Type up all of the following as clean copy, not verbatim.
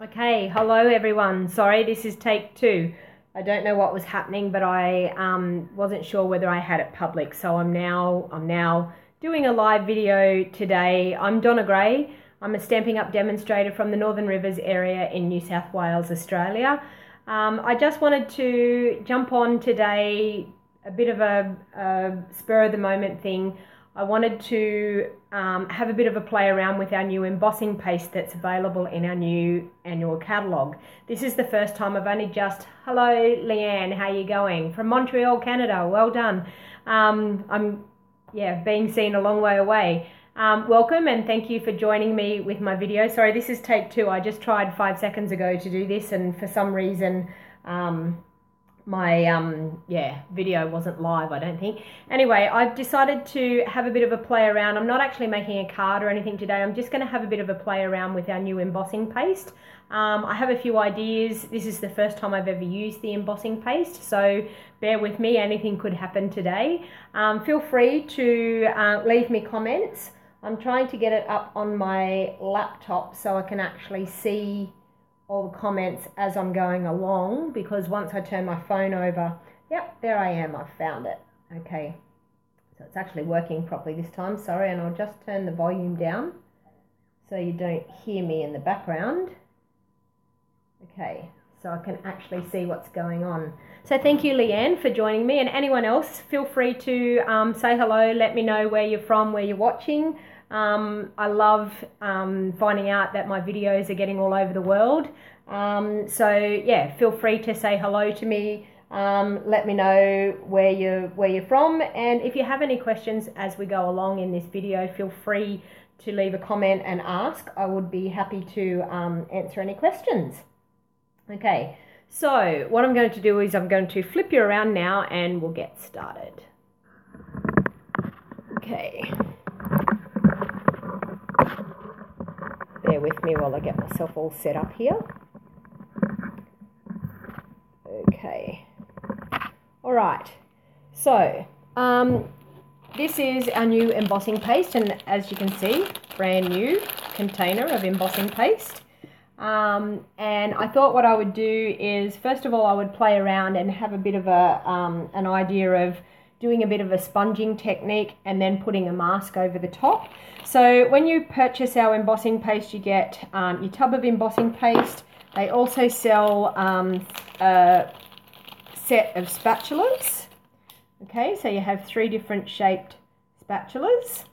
Okay, hello everyone. Sorry, this is take two. I don't know what was happening, but I wasn't sure whether I had it public, so I'm now doing a live video today. I'm Donna Gray. I'm a Stampin' Up demonstrator from the Northern Rivers area in New South Wales, Australia. I just wanted to jump on today, a bit of a spur of the moment thing. I wanted to have a bit of a play around with our new embossing paste that's available in our new annual catalogue. This is the first time I've only just, hello Leanne, how you going? From Montreal, Canada, well done. I'm being seen a long way away. Welcome and thank you for joining me with my video. Sorry, this is take two. I just tried 5 seconds ago to do this and for some reason my video wasn't live, I don't think. Anyway, I've decided to have a bit of a play around. I'm not actually making a card or anything today. I'm just going to have a bit of a play around with our new embossing paste. I have a few ideas. This is the first time I've ever used the embossing paste, so bear with me, anything could happen today. Feel free to leave me comments. I'm trying to get it up on my laptop so I can actually see all the comments as I'm going along, because once I turn my phone over, yep, there I am, I've found it. Okay, so it's actually working properly this time, sorry, and I'll just turn the volume down so you don't hear me in the background. Okay, so I can actually see what's going on. So thank you, Leanne, for joining me, and anyone else, feel free to say hello, let me know where you're from, where you're watching. I love finding out that my videos are getting all over the world. So yeah, feel free to say hello to me. Let me know where you're from, and if you have any questions as we go along in this video, feel free to leave a comment and ask. I would be happy to answer any questions. Okay, so what I'm going to do is I'm going to flip you around now and we'll get started. Okay. Bear with me while I get myself all set up here. Okay. All right. So, this is our new embossing paste, and as you can see, brand new container of embossing paste. And I thought what I would do is, first of all, I would play around and have a bit of an idea of doing a bit of a sponging technique and then putting a mask over the top. So when you purchase our embossing paste, you get your tub of embossing paste. They also sell a set of spatulas. Okay, so you have 3 different shaped spatulas.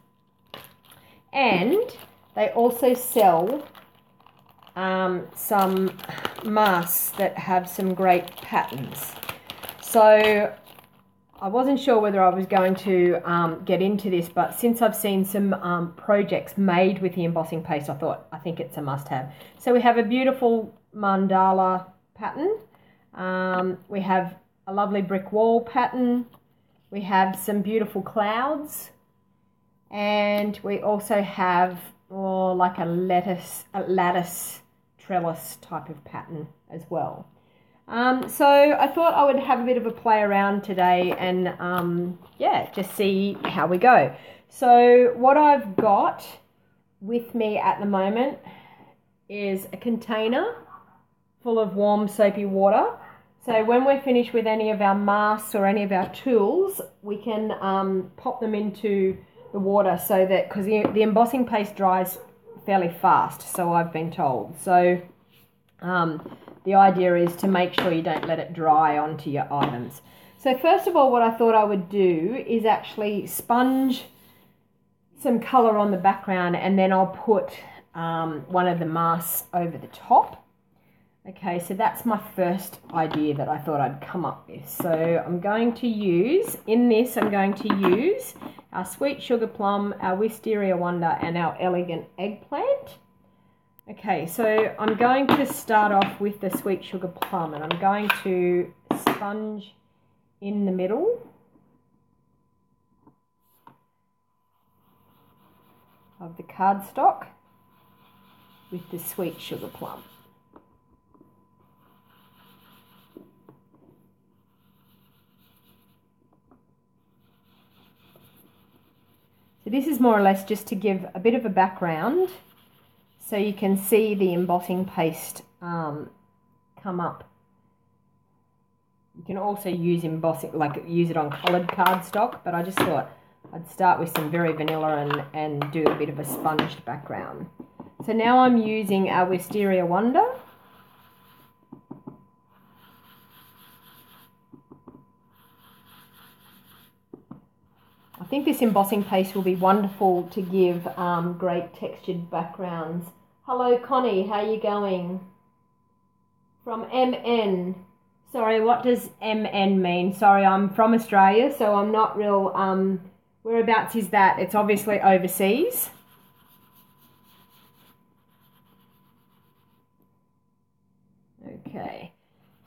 And they also sell some masks that have some great patterns. So I wasn't sure whether I was going to get into this, but since I've seen some projects made with the embossing paste, I think it's a must-have. So we have a beautiful mandala pattern. We have a lovely brick wall pattern. We have some beautiful clouds. And we also have like a lattice trellis type of pattern as well. So I thought I would have a bit of a play around today and just see how we go. So what I've got with me at the moment is a container full of warm soapy water. So when we're finished with any of our masks or any of our tools, we can pop them into the water, so that, because the embossing paste dries fairly fast, so I've been told. So the idea is to make sure you don't let it dry onto your items. So first of all, what I thought I would do is actually sponge some colour on the background, and then I'll put one of the masks over the top. Okay, so that's my first idea that I thought I'd come up with. So I'm going to use, in this, I'm going to use our Sweet Sugar Plum, our Wisteria Wonder, and our Elegant Eggplant. Okay, so I'm going to start off with the Sweet Sugar Plum, and I'm going to sponge in the middle of the cardstock with the Sweet Sugar Plum. So this is more or less just to give a bit of a background so you can see the embossing paste come up. You can also use embossing, like use it on coloured cardstock, but I just thought I'd start with some very vanilla and do a bit of a sponged background. So now I'm using our Wisteria Wonder. I think this embossing paste will be wonderful to give great textured backgrounds. Hello Connie, how are you going? From MN. Sorry, what does MN mean? Sorry, I'm from Australia, so I'm not real... whereabouts is that? It's obviously overseas. Okay,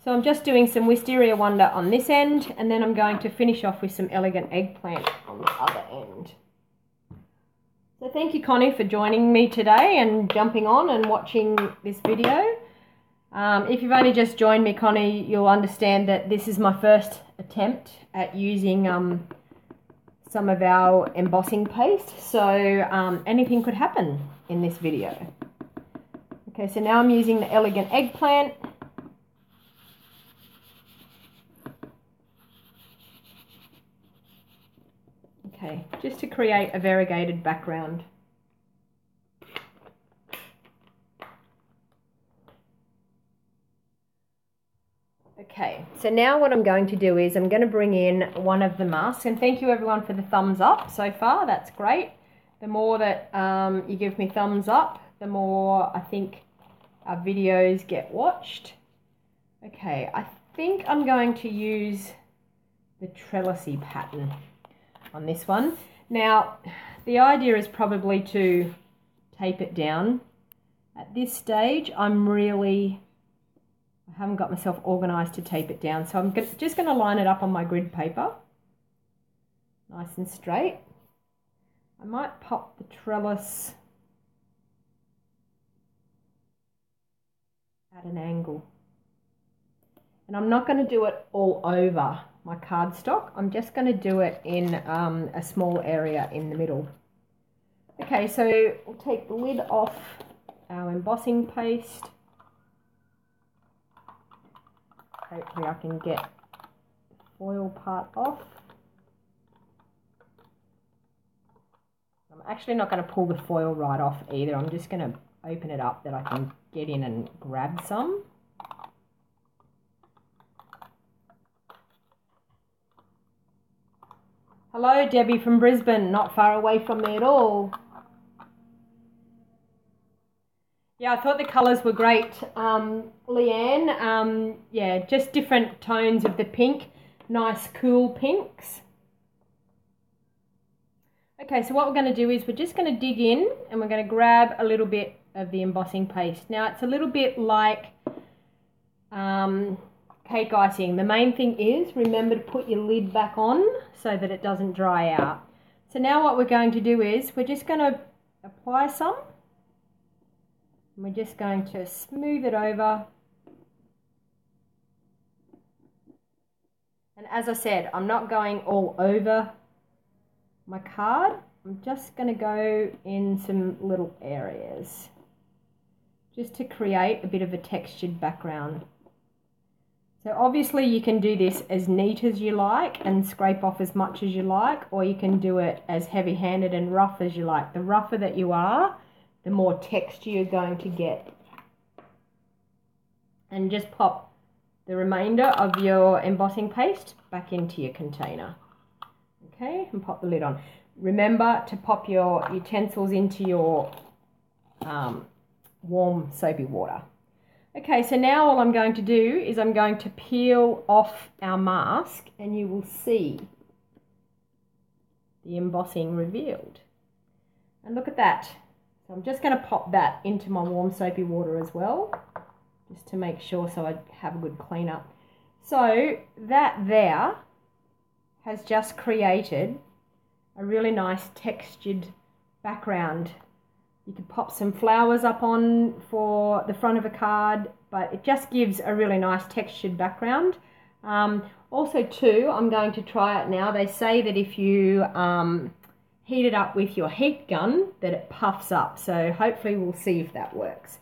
so I'm just doing some Wisteria Wonder on this end, and then I'm going to finish off with some Elegant Eggplant on the other end. So thank you, Connie, for joining me today and jumping on and watching this video. If you've only just joined me, Connie, you'll understand that this is my first attempt at using some of our embossing paste, so anything could happen in this video. Okay, so now I'm using the Elegant Eggplant. Okay, just to create a variegated background. Okay, so now what I'm going to do is I'm going to bring in one of the masks, and thank you everyone for the thumbs up so far, that's great. The more that you give me thumbs up, the more I think our videos get watched. Okay, I think I'm going to use the trellisy pattern on this one. Now, the idea is probably to tape it down. At this stage, I haven't got myself organised to tape it down, so I'm just going to line it up on my grid paper, nice and straight. I might pop the trellis at an angle, and I'm not going to do it all over my cardstock. I'm just going to do it in a small area in the middle. Okay, so we'll take the lid off our embossing paste. Hopefully I can get the foil part off. I'm actually not going to pull the foil right off either. I'm just going to open it up that I can get in and grab some. Hello Debbie from Brisbane, not far away from me at all. Yeah, I thought the colours were great, Leanne. Yeah, just different tones of the pink, nice cool pinks. Okay, so what we're going to do is we're just going to dig in and we're going to grab a little bit of the embossing paste. Now it's a little bit like cake icing. The main thing is remember to put your lid back on so that it doesn't dry out. So now what we're going to do is we're just going to apply some. And we're just going to smooth it over. And as I said, I'm not going all over my card. I'm just going to go in some little areas just to create a bit of a textured background. So obviously you can do this as neat as you like and scrape off as much as you like, or you can do it as heavy-handed and rough as you like. The rougher that you are, the more texture you're going to get. And just pop the remainder of your embossing paste back into your container. Okay, and pop the lid on. Remember to pop your utensils into your warm soapy water. Okay, so now all I'm going to do is I'm going to peel off our mask and you will see the embossing revealed. And look at that. So I'm just going to pop that into my warm soapy water as well, just to make sure so I have a good clean up. So that there has just created a really nice textured background. You could pop some flowers up on for the front of a card, but it just gives a really nice textured background. Also too, I'm going to try it now. They say that if you heat it up with your heat gun that it puffs up. So hopefully we'll see if that works.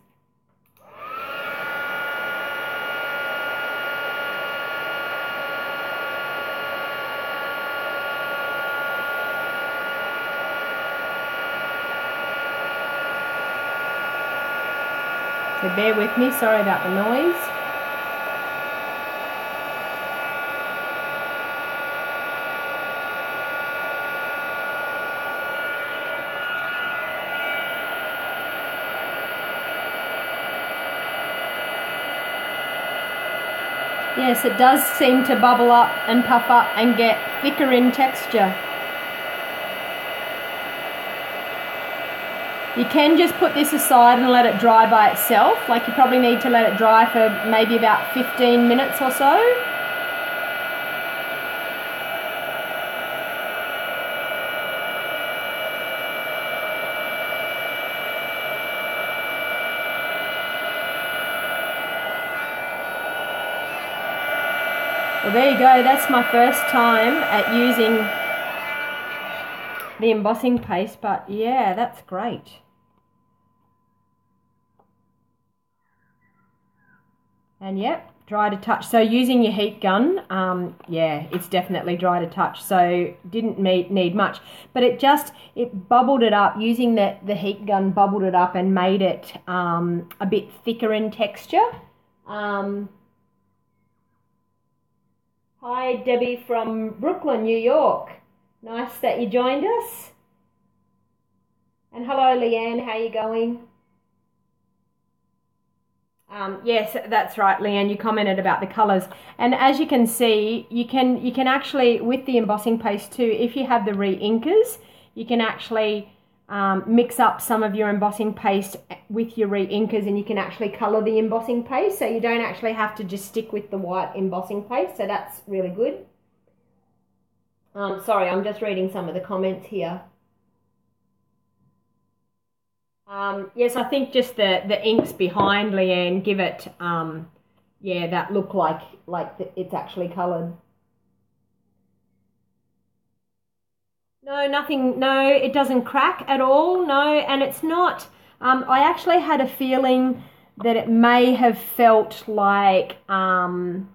So bear with me, sorry about the noise. Yes, it does seem to bubble up and puff up and get thicker in texture. You can just put this aside and let it dry by itself. Like you probably need to let it dry for maybe about 15 minutes or so. Well, there you go. That's my first time at using the embossing paste, but yeah, that's great. And yep, dry to touch. So using your heat gun, yeah, it's definitely dry to touch. So didn't need much, but it bubbled it up. Using the heat gun bubbled it up and made it a bit thicker in texture. Hi, Debbie from Brooklyn, New York. Nice that you joined us. And hello, Leanne, how you going? Yes, that's right, Leanne, you commented about the colours. And as you can see, you can actually, with the embossing paste too, if you have the re-inkers, you can actually mix up some of your embossing paste with your re-inkers, and you can actually colour the embossing paste, so you don't actually have to just stick with the white embossing paste, so that's really good. Sorry, I'm just reading some of the comments here. Yes, I think just the inks behind, Leanne, give it, yeah, that look like it's actually coloured. No, nothing, no, it doesn't crack at all, no, and it's not, I actually had a feeling that it may have felt like, you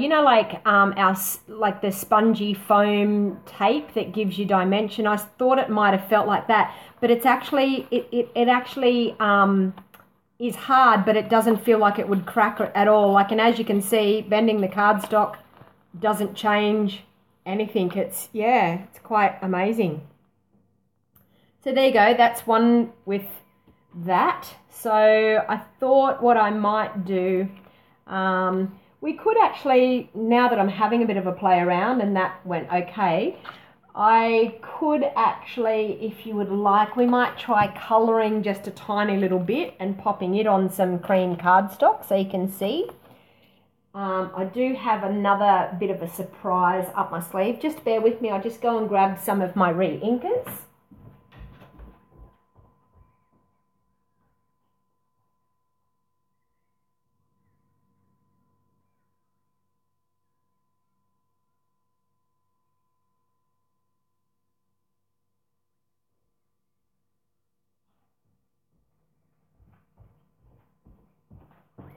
know, like like the spongy foam tape that gives you dimension. I thought it might have felt like that, but it's actually it actually is hard, but it doesn't feel like it would crack at all. Like, and as you can see, bending the cardstock doesn't change anything. It's, yeah, it's quite amazing. So there you go. That's one with that. So I thought what I might do. We could actually, now that I'm having a bit of a play around and that went okay, I could actually, if you would like, we might try colouring just a tiny little bit and popping it on some cream cardstock so you can see. I do have another bit of a surprise up my sleeve. Just bear with me, I'll just go and grab some of my re-inkers.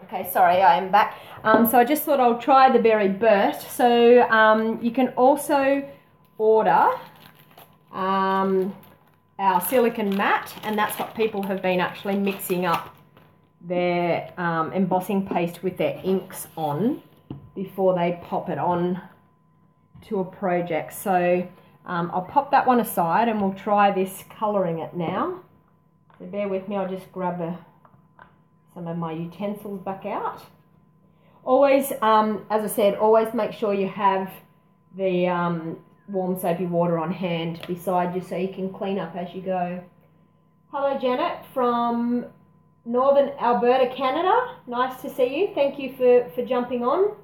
Okay, sorry, I am back. So I just thought I'll try the Berry Burst. So you can also order our silicone matte, and that's what people have been actually mixing up their embossing paste with their inks on before they pop it on to a project. So I'll pop that one aside and we'll try this colouring it now. So bear with me, I'll just grab some of my utensils back out. Always, as I said, always make sure you have the warm soapy water on hand beside you so you can clean up as you go. Hello Janet from Northern Alberta, Canada. Nice to see you. Thank you for jumping on.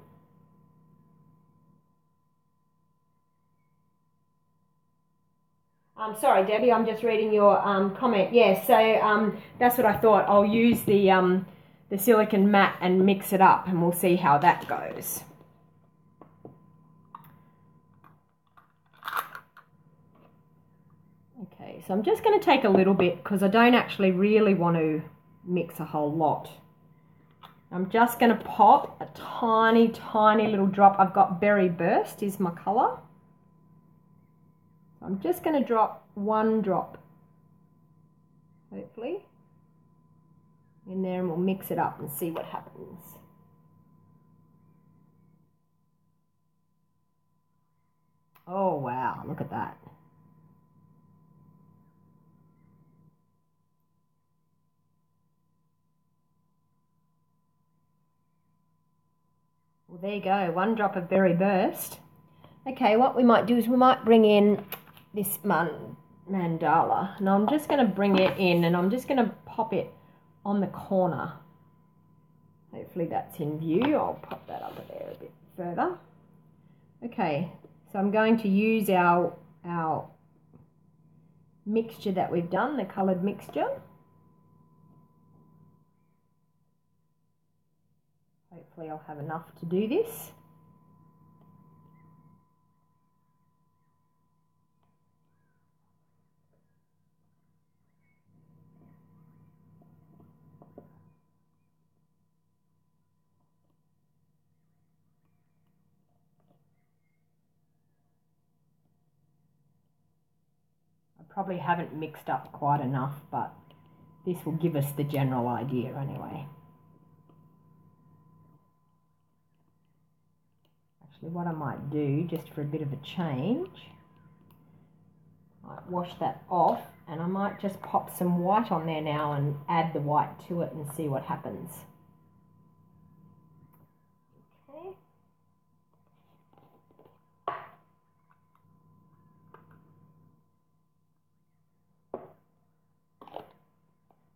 Sorry, Debbie, I'm just reading your comment. Yes, so that's what I thought. I'll use the silicone matte and mix it up, and we'll see how that goes. So I'm just going to take a little bit because I don't actually really want to mix a whole lot. I'm just going to pop a tiny, tiny little drop. I've got Berry Burst is my colour. I'm just going to drop one drop, hopefully, in there, and we'll mix it up and see what happens. Oh wow, look at that. Well, there you go, one drop of Berry Burst. Okay, what we might do is we might bring in this mandala. And I'm just going to bring it in and I'm just going to pop it on the corner. Hopefully that's in view. I'll pop that up there a bit further. Okay, so I'm going to use our mixture that we've done, the coloured mixture. Hopefully I'll have enough to do this. Probably haven't mixed up quite enough, but this will give us the general idea anyway. Actually, what I might do, just for a bit of a change, I might wash that off and I might just pop some white on there now and add the white to it and see what happens. Okay.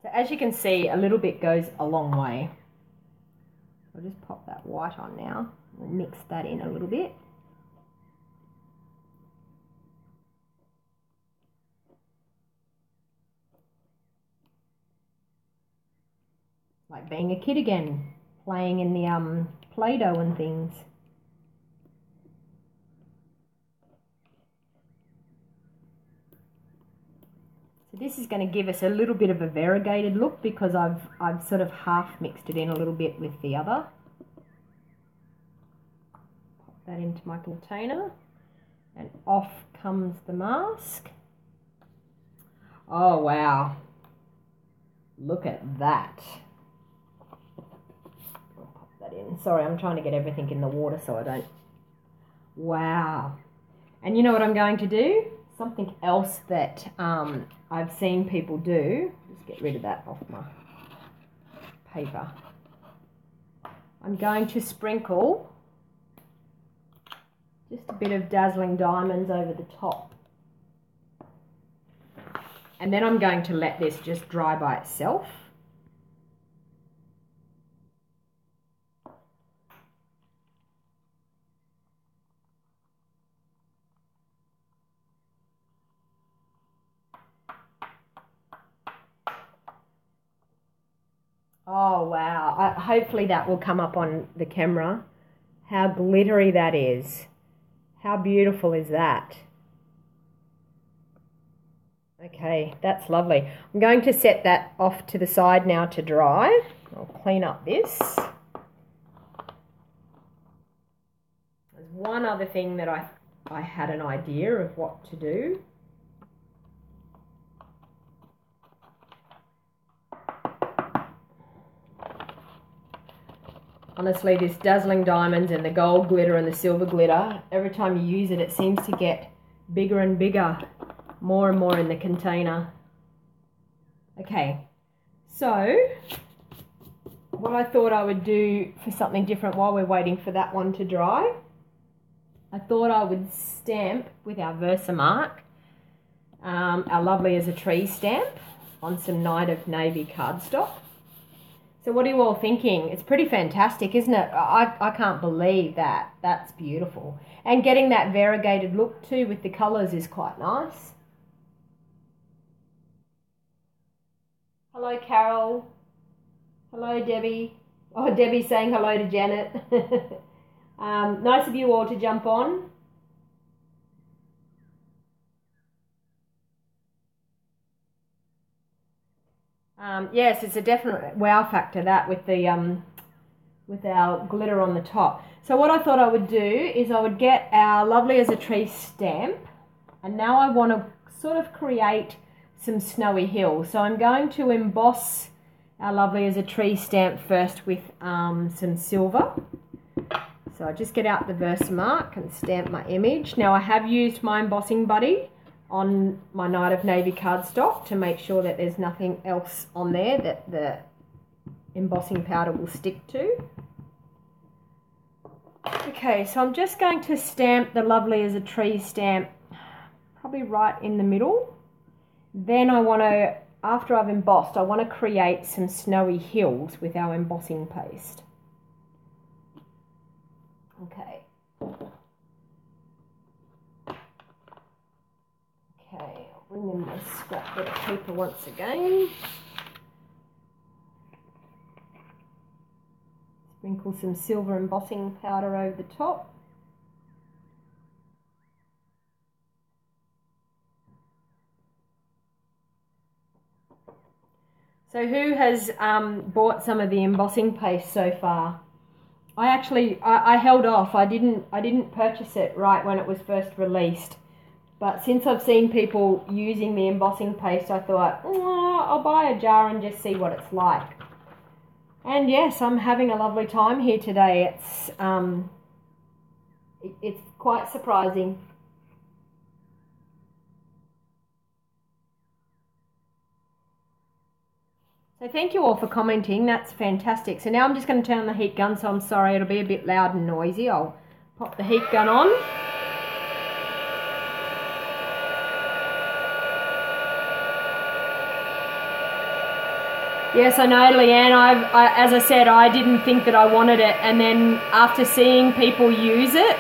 So as you can see, a little bit goes a long way. I'll just pop that white on now and mix that in a little bit. Like being a kid again, playing in the Play-Doh and things. So this is going to give us a little bit of a variegated look because I've sort of half mixed it in a little bit with the other. Pop that into my container and off comes the mask. Oh wow, look at that. I'll pop that in. Sorry, I'm trying to get everything in the water so I don't. Wow. And you know what I'm going to do? Something else that I've seen people do. Just get rid of that off my paper. I'm going to sprinkle just a bit of Dazzling Diamonds over the top. And then I'm going to let this just dry by itself. Oh wow, hopefully that will come up on the camera. How glittery that is. How beautiful is that? Okay, that's lovely. I'm going to set that off to the side now to dry. I'll clean up this. There's one other thing that I had an idea of what to do. Honestly, this Dazzling Diamonds and the gold glitter and the silver glitter, every time you use it, it seems to get bigger and bigger, more and more in the container. Okay, so what I thought I would do for something different while we're waiting for that one to dry, I thought I would stamp with our Versamark, our Lovely as a Tree stamp on some Night of Navy cardstock. So what are you all thinking? It's pretty fantastic, isn't it? I can't believe that. That's beautiful. And getting that variegated look too with the colours is quite nice. Hello, Carol. Hello, Debbie. Oh, Debbie's saying hello to Janet. Nice of you all to jump on. Yes, it's a definite wow factor, that with our glitter on the top. So what I thought I would do is I would get our Lovely as a Tree stamp, and now I want to sort of create some snowy hills. So I'm going to emboss our Lovely as a Tree stamp first with some silver. So I just get out the Versamark and stamp my image. Now I have used my embossing buddy on my Night of Navy cardstock to make sure that there's nothing else on there that the embossing powder will stick to. Okay, so I'm just going to stamp the Lovely as a Tree stamp probably right in the middle. Then I want to, after I've embossed, I want to create some snowy hills with our embossing paste. Okay. Okay, I'll bring in my scrap bit of paper once again. Sprinkle some silver embossing powder over the top. So who has bought some of the embossing paste so far? I held off. I didn't purchase it right when it was first released. But since I've seen people using the embossing paste, I thought, oh, I'll buy a jar and just see what it's like. And yes, I'm having a lovely time here today. It's quite surprising. So thank you all for commenting. That's fantastic. So now I'm just going to turn on the heat gun. So I'm sorry, it'll be a bit loud and noisy. I'll pop the heat gun on. Yes, I know, Leanne. As I said, I didn't think that I wanted it, and then after seeing people use it,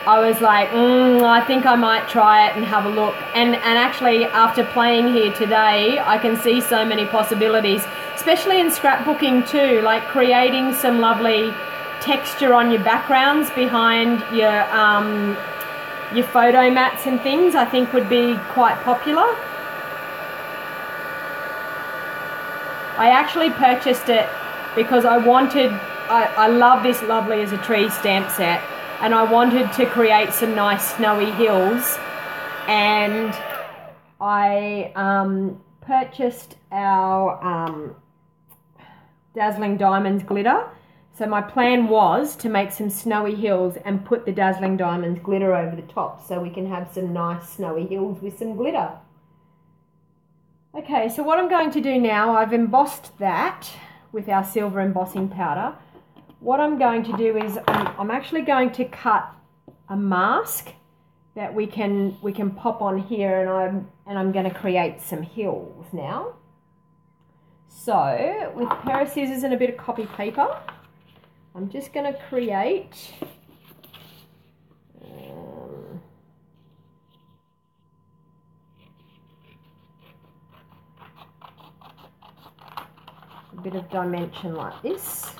I was like, I think I might try it and have a look. And actually, after playing here today, I can see so many possibilities, especially in scrapbooking too, like creating some lovely texture on your backgrounds behind your photo mats and things. I think would be quite popular. I actually purchased it because I love this Lovely as a Tree stamp set, and I wanted to create some nice snowy hills, and I purchased our Dazzling Diamonds glitter. So my plan was to make some snowy hills and put the Dazzling Diamonds glitter over the top so we can have some nice snowy hills with some glitter. Okay, so what I'm going to do now, I've embossed that with our silver embossing powder. What I'm going to do is I'm actually going to cut a mask that we can pop on here, and I'm going to create some hills now. So with a pair of scissors and a bit of copy paper, I'm just going to create a bit of dimension like this.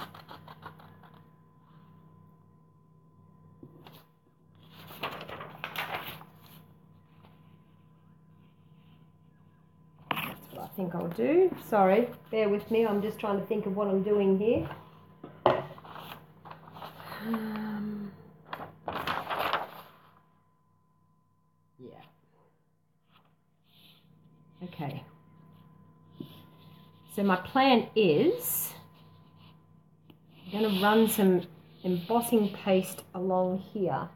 That's what I think I'll do. Sorry, bear with me. I'm just trying to think of what I'm doing here. Yeah. Okay. So my plan is I'm going to run some embossing paste along here.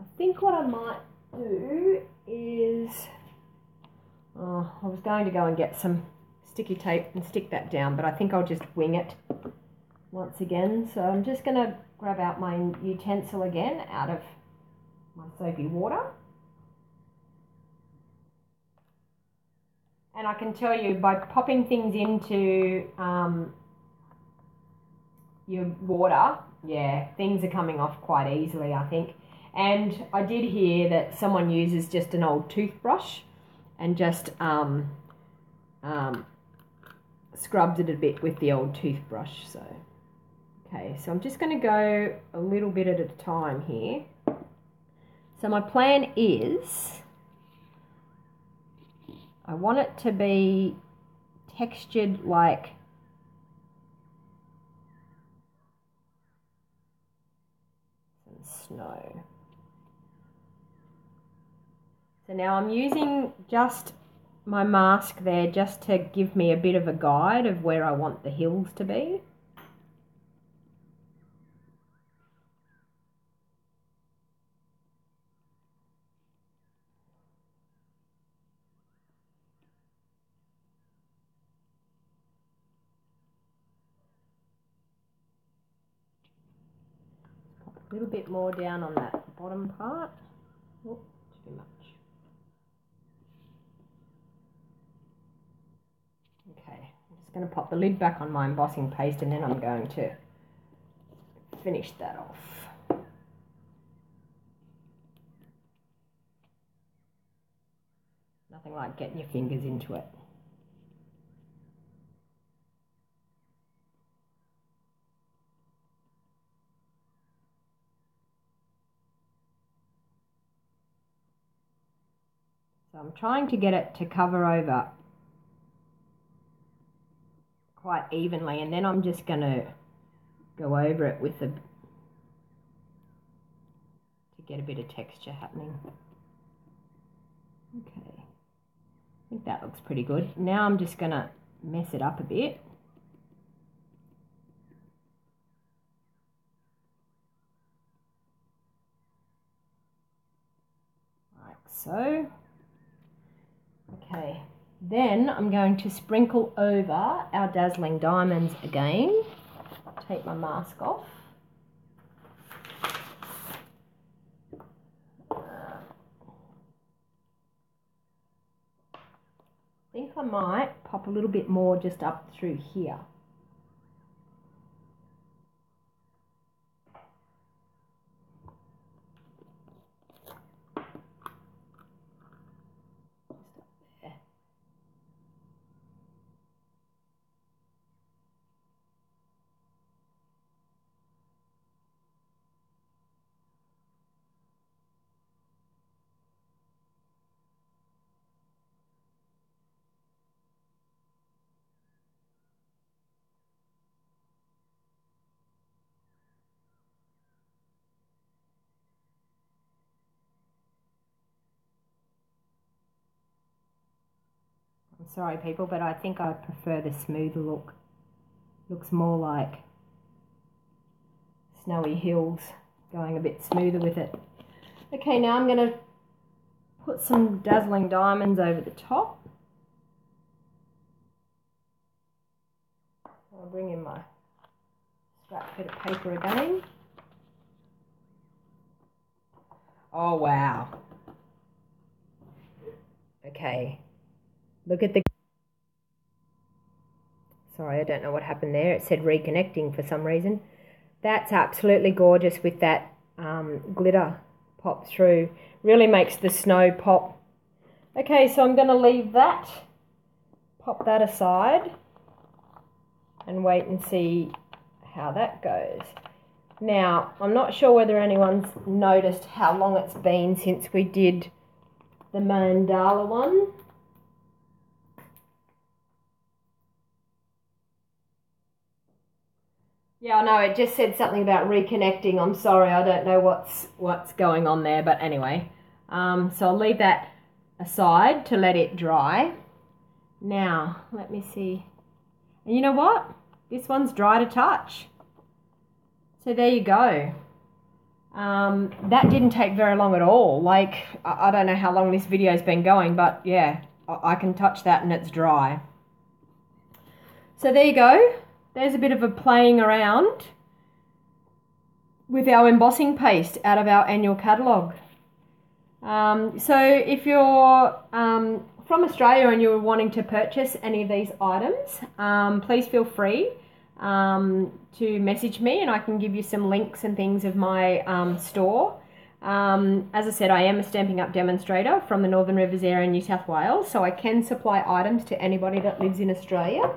I think what I might do is, I was going to go and get some sticky tape and stick that down, but I think I'll just wing it once again. So I'm just going to grab out my utensil again out of my soapy water. And I can tell you, by popping things into your water, yeah, things are coming off quite easily, I think. And I did hear that someone uses just an old toothbrush and just scrubs it a bit with the old toothbrush. So, okay, so I'm just going to go a little bit at a time here. So my plan is, I want it to be textured like some snow. So now I'm using just my mask there just to give me a bit of a guide of where I want the hills to be. A little bit more down on that bottom part. Oh, too much. Okay, I'm just going to pop the lid back on my embossing paste and then I'm going to finish that off. Nothing like getting your fingers into it. So I'm trying to get it to cover over quite evenly, and then I'm just going to go over it with the to get a bit of texture happening. Okay, I think that looks pretty good. Now I'm just going to mess it up a bit. Like so. Okay, then I'm going to sprinkle over our dazzling diamonds again. Take my mask off. I think I might pop a little bit more just up through here. I'm sorry people, but I think I prefer the smoother look. Looks more like snowy hills, going a bit smoother with it. Okay, now I'm going to put some dazzling diamonds over the top. I'll bring in my scrap bit of paper again. Oh wow. Okay. Look at the... Sorry, I don't know what happened there. It said reconnecting for some reason. That's absolutely gorgeous with that glitter pop through. Really makes the snow pop. Okay, so I'm going to leave that, pop that aside, and wait and see how that goes. Now, I'm not sure whether anyone's noticed how long it's been since we did the mandala one. Yeah, I know, it just said something about reconnecting. I'm sorry, I don't know what's going on there, but anyway. So I'll leave that aside to let it dry. Now, let me see. And you know what? This one's dry to touch. So there you go. That didn't take very long at all. Like, I don't know how long this video's been going, but yeah, I can touch that and it's dry. So there you go. There's a bit of a playing around with our embossing paste out of our annual catalogue. So if you're from Australia and you're wanting to purchase any of these items, please feel free to message me and I can give you some links and things of my store. As I said, I am a Stampin' Up demonstrator from the Northern Rivers area in New South Wales, so I can supply items to anybody that lives in Australia.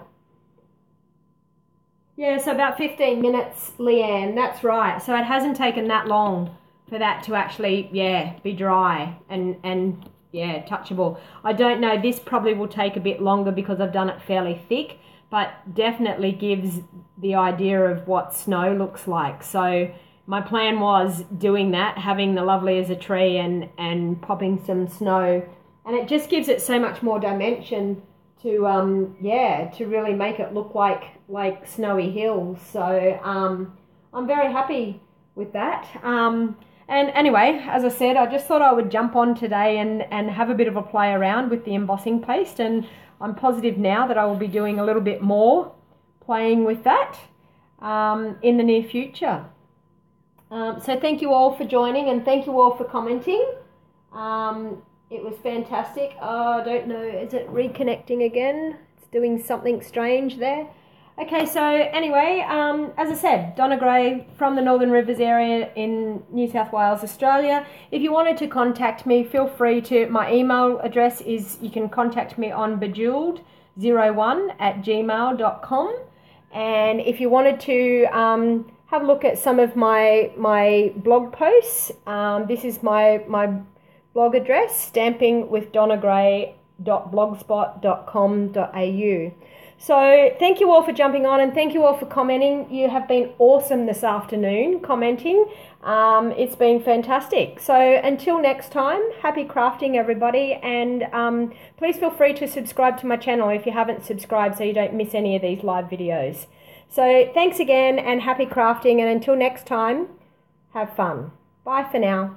Yeah, so about 15 minutes, Leanne, that's right. So it hasn't taken that long for that to actually, yeah, be dry and yeah, touchable. I don't know, this probably will take a bit longer because I've done it fairly thick, but definitely gives the idea of what snow looks like. So my plan was doing that, having the lovely as a tree and popping some snow, and it just gives it so much more dimension to yeah, to really make it look like snowy hills. So I'm very happy with that. And anyway, as I said, I just thought I would jump on today and have a bit of a play around with the embossing paste, and I'm positive now that I will be doing a little bit more playing with that in the near future. So thank you all for joining, and thank you all for commenting. It was fantastic. Oh, I don't know, is it reconnecting again? It's doing something strange there. Okay, so anyway, as I said, Donna Gray from the Northern Rivers area in New South Wales, Australia. If you wanted to contact me, feel free to. My email address is, you can contact me on bejeweled01@gmail.com. And if you wanted to have a look at some of my blog posts, this is my blog address, stampingwithdonnagray.blogspot.com.au. So thank you all for jumping on, and thank you all for commenting. You have been awesome this afternoon commenting. It's been fantastic. So until next time, happy crafting everybody, and please feel free to subscribe to my channel if you haven't subscribed so you don't miss any of these live videos. So thanks again, and happy crafting, and until next time, have fun. Bye for now.